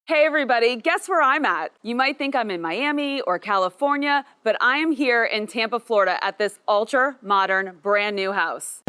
Hey everybody, guess where I'm at? You might think I'm in Miami or California, but I am here in Tampa, Florida at this ultra modern, brand new house.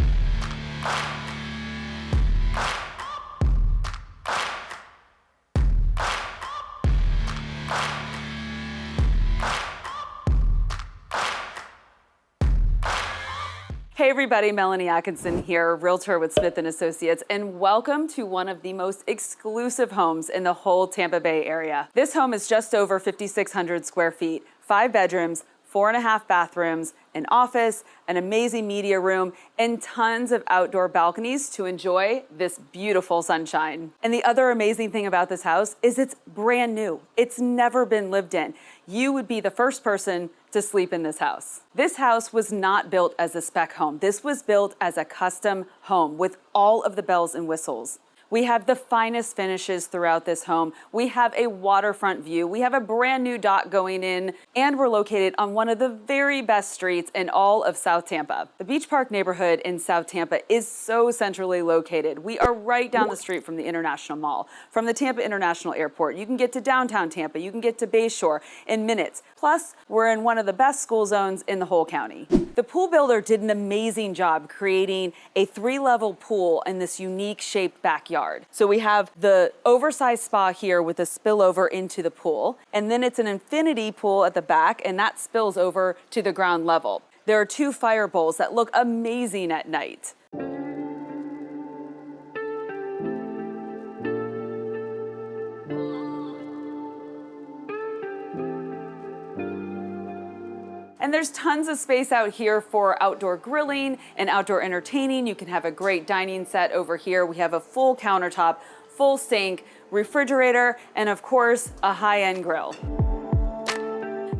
Hey everybody, Melanie Atkinson here, Realtor with Smith & Associates, and welcome to one of the most exclusive homes in the whole Tampa Bay area. This home is just over 5,600 square feet, 5 bedrooms, 4.5 bathrooms, an office, an amazing media room, and tons of outdoor balconies to enjoy this beautiful sunshine. And the other amazing thing about this house is it's brand new. It's never been lived in. You would be the first person to sleep in this house. This house was not built as a spec home. This was built as a custom home with all of the bells and whistles. We have the finest finishes throughout this home. We have a waterfront view. We have a brand new dock going in, and we're located on one of the very best streets in all of South Tampa. The Beach Park neighborhood in South Tampa is so centrally located. We are right down the street from the International Mall, from the Tampa International Airport. You can get to downtown Tampa. You can get to Bayshore in minutes. Plus, we're in one of the best school zones in the whole county. The pool builder did an amazing job creating a 3-level pool in this unique shaped backyard. So we have the oversized spa here with a spillover into the pool, and then it's an infinity pool at the back, and that spills over to the ground level. There are 2 fire bowls that look amazing at night. And there's tons of space out here for outdoor grilling and outdoor entertaining. You can have a great dining set over here. We have a full countertop, full sink, refrigerator, and of course, a high-end grill.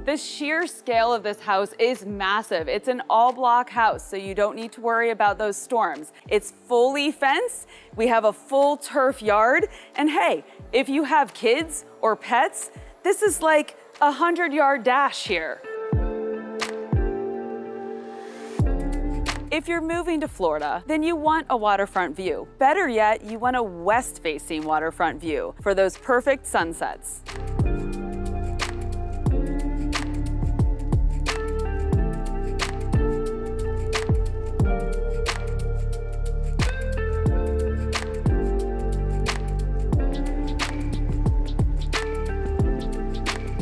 The sheer scale of this house is massive. It's an all-block house, so you don't need to worry about those storms. It's fully fenced. We have a full turf yard. And hey, if you have kids or pets, this is like a 100-yard dash here. If you're moving to Florida, then you want a waterfront view. Better yet, you want a west-facing waterfront view for those perfect sunsets.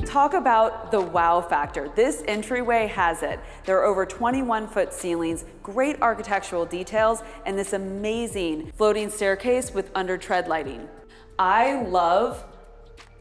Talk about the wow factor. This entryway has it. There are over 21-foot ceilings, great architectural details, and this amazing floating staircase with under-tread lighting. I love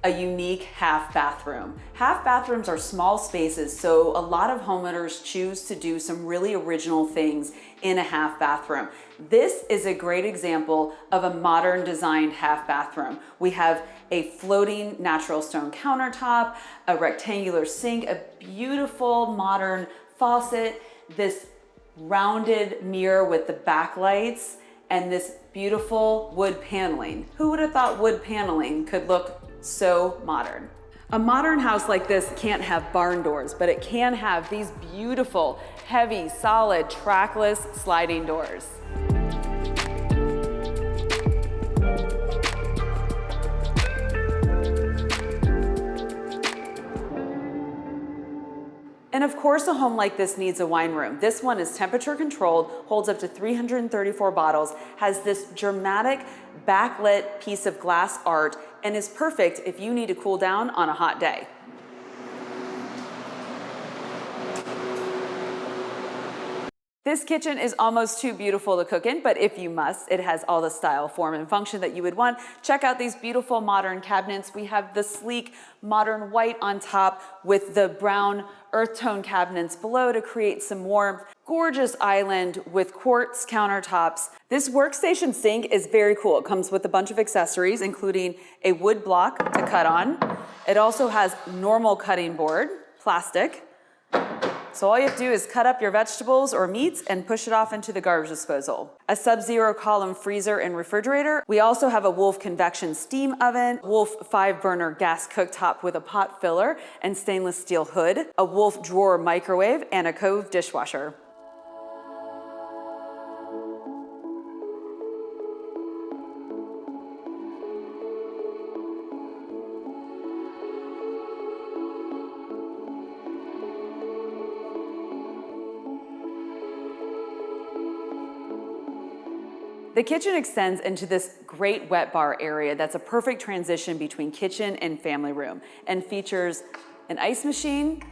a unique half bathroom. Half bathrooms are small spaces, so a lot of homeowners choose to do some really original things in a half bathroom. This is a great example of a modern designed half bathroom. We have a floating natural stone countertop, a rectangular sink, a beautiful modern faucet, this rounded mirror with the backlights, and this beautiful wood paneling. Who would have thought wood paneling could look so modern? A modern house like this can't have barn doors, but it can have these beautiful, heavy, solid, trackless sliding doors. And of course, a home like this needs a wine room. This one is temperature controlled, holds up to 334 bottles, has this dramatic backlit piece of glass art, and is perfect if you need to cool down on a hot day. This kitchen is almost too beautiful to cook in, but if you must, it has all the style, form, and function that you would want. Check out these beautiful modern cabinets. We have the sleek modern white on top with the brown earth tone cabinets below to create some warmth. Gorgeous island with quartz countertops. This workstation sink is very cool. It comes with a bunch of accessories, including a wood block to cut on. It also has normal cutting board, plastic. So all you have to do is cut up your vegetables or meats and push it off into the garbage disposal. A sub-zero column freezer and refrigerator. We also have a Wolf convection steam oven, Wolf 5-burner gas cooktop with a pot filler and stainless steel hood, a Wolf drawer microwave, and a Cove dishwasher. The kitchen extends into this great wet bar area that's a perfect transition between kitchen and family room and features an ice machine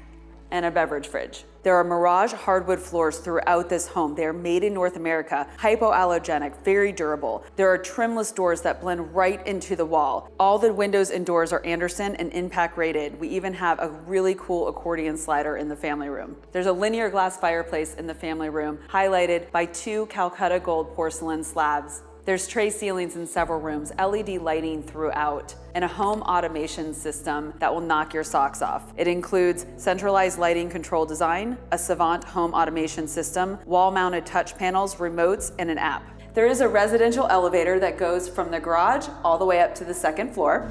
and a beverage fridge. There are Mirage hardwood floors throughout this home. They are made in North America, hypoallergenic, very durable. There are trimless doors that blend right into the wall. All the windows and doors are Andersen and impact rated. We even have a really cool accordion slider in the family room. There's a linear glass fireplace in the family room, highlighted by 2 Calcutta gold porcelain slabs. There's tray ceilings in several rooms, LED lighting throughout, and a home automation system that will knock your socks off. It includes centralized lighting control design, a Savant home automation system, wall-mounted touch panels, remotes, and an app. There is a residential elevator that goes from the garage all the way up to the 2nd floor.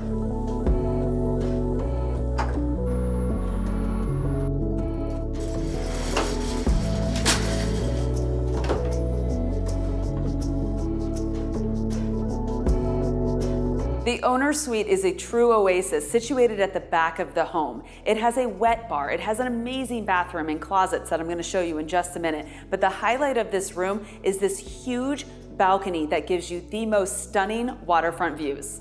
The owner's suite is a true oasis situated at the back of the home. It has a wet bar. It has an amazing bathroom and closets that I'm going to show you in just a minute. But the highlight of this room is this huge balcony that gives you the most stunning waterfront views.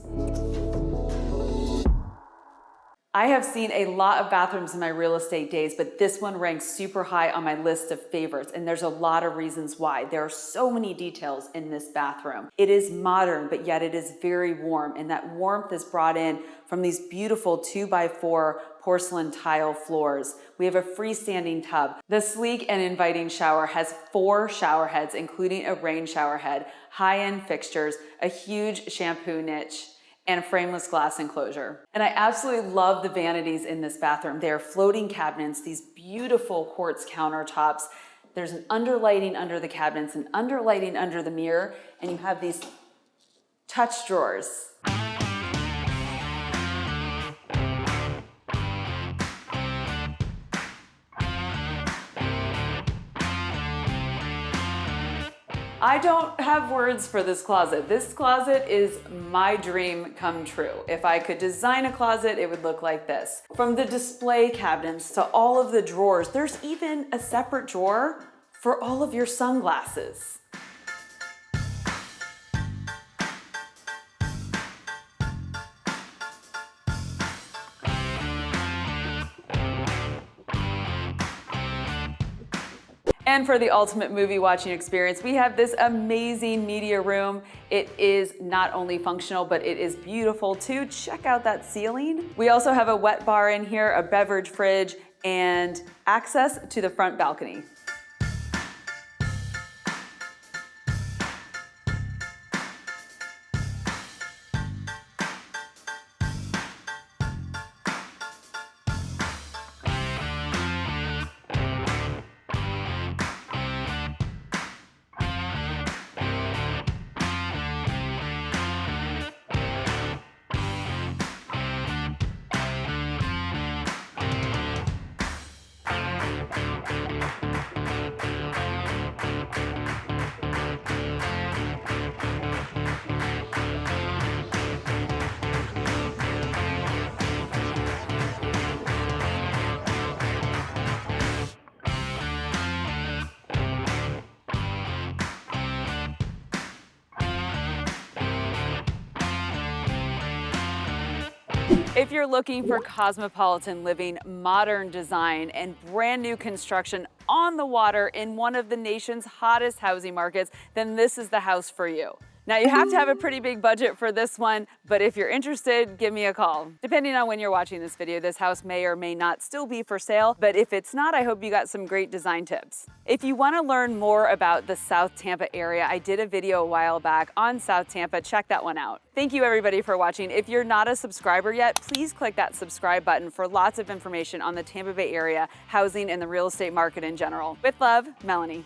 I have seen a lot of bathrooms in my real estate days, but this one ranks super high on my list of favorites, and there's a lot of reasons why. There are so many details in this bathroom. It is modern, but yet it is very warm, and that warmth is brought in from these beautiful 2x4 porcelain tile floors. We have a freestanding tub. The sleek and inviting shower has 4 shower heads, including a rain shower head, high-end fixtures, a huge shampoo niche, and a frameless glass enclosure. And I absolutely love the vanities in this bathroom. They are floating cabinets, these beautiful quartz countertops. There's an underlighting under the cabinets, an underlighting under the mirror, and you have these touch drawers. I don't have words for this closet. This closet is my dream come true. If I could design a closet, it would look like this. From the display cabinets to all of the drawers, there's even a separate drawer for all of your sunglasses. And for the ultimate movie watching experience, we have this amazing media room. It is not only functional, but it is beautiful too. Check out that ceiling. We also have a wet bar in here, a beverage fridge, and access to the front balcony. If you're looking for cosmopolitan living, modern design, and brand new construction on the water in one of the nation's hottest housing markets, then this is the house for you. Now, you have to have a pretty big budget for this one, but if you're interested, give me a call. Depending on when you're watching this video, this house may or may not still be for sale, but if it's not, I hope you got some great design tips. If you want to learn more about the South Tampa area, I did a video a while back on South Tampa. Check that one out. Thank you everybody for watching. If you're not a subscriber yet, please click that subscribe button for lots of information on the Tampa Bay area, housing, and the real estate market in general. With love, Melanie.